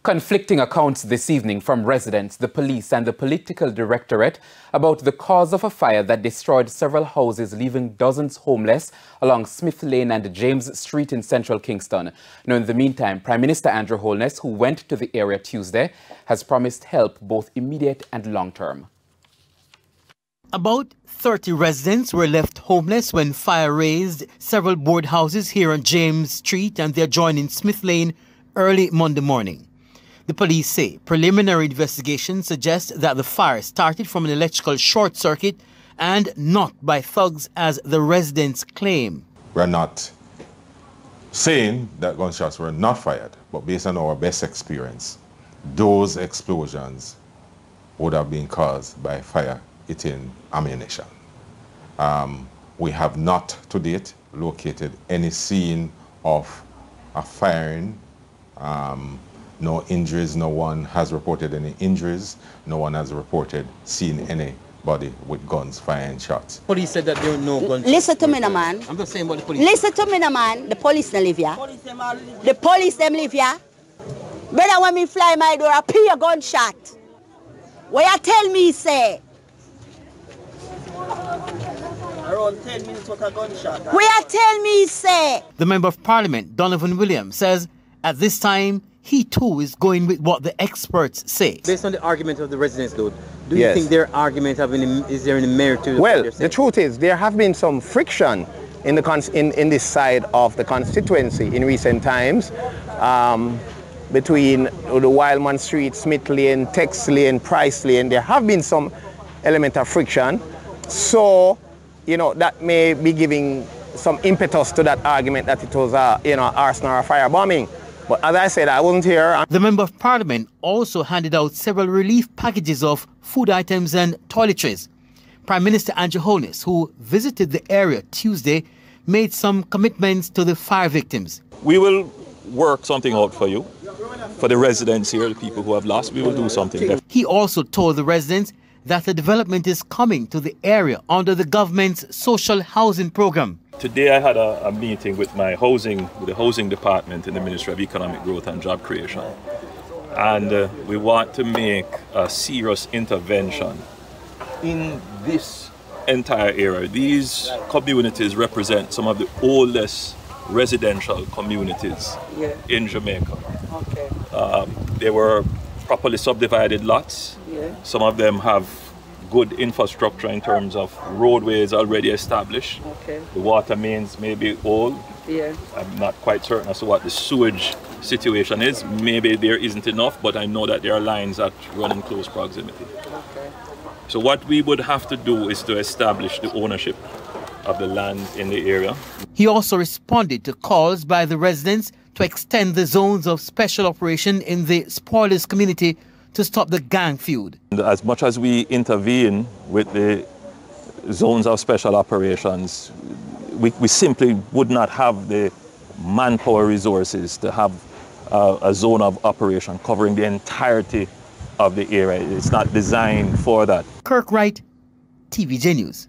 Conflicting accounts this evening from residents, the police and the political directorate about the cause of a fire that destroyed several houses, leaving dozens homeless along Smith Lane and James Street in central Kingston. Now, in the meantime, Prime Minister Andrew Holness, who went to the area Tuesday, has promised help both immediate and long-term. About 30 residents were left homeless when fire razed several board houses here on James Street and the adjoining Smith Lane early Monday morning. The police say preliminary investigation suggests that the fire started from an electrical short circuit and not by thugs, as the residents claim. We're not saying that gunshots were not fired, but based on our best experience, those explosions would have been caused by fire hitting ammunition. We have not to date located any scene of a firing. No injuries, no one has reported any injuries, no one has reported seeing anybody with guns firing shots. Police said that there were no guns. Listen to me, no man. I'm just saying what the police. Listen to me, no man. The police don't live here. The police them live here. Brother, when me fly my door, I pee a gunshot. What you tell me, say? Around 10 minutes with a gunshot. What you tell me, say? The Member of Parliament, Donovan Williams, says at this time, he too is going with what the experts say. Based on the argument of the residents, though, do you think their argument is there any merit to it? Well, the truth is there have been some friction in this side of the constituency in recent times between the Wildman Street, Smith Lane, Tex Lane, Price Lane. There have been some element of friction. So, you know, that may be giving some impetus to that argument that it was arson or a firebombing. But as I said, I wasn't here. The Member of Parliament also handed out several relief packages of food items and toiletries. Prime Minister Andrew Holness, who visited the area Tuesday, made some commitments to the fire victims. We will work something out for you, for the residents here, the people who have lost. We will do something. He also told the residents that the development is coming to the area under the government's social housing program. Today I had a meeting with the housing department in the Ministry of Economic Growth and Job Creation. And we want to make a serious intervention in this entire area. These communities represent some of the oldest residential communities in Jamaica. They were properly subdivided lots. Some of them have good infrastructure in terms of roadways already established. The water mains may be old. I'm not quite certain as to what the sewage situation is. Maybe there isn't enough, but I know that there are lines that run in close proximity. So what we would have to do is to establish the ownership of the land in the area. He also responded to calls by the residents to extend the zones of special operation in the spoilers community to stop the gang feud. As much as we intervene with the zones of special operations, we simply would not have the manpower resources to have a zone of operation covering the entirety of the area. It's not designed for that. Kirk Wright, TVJ News.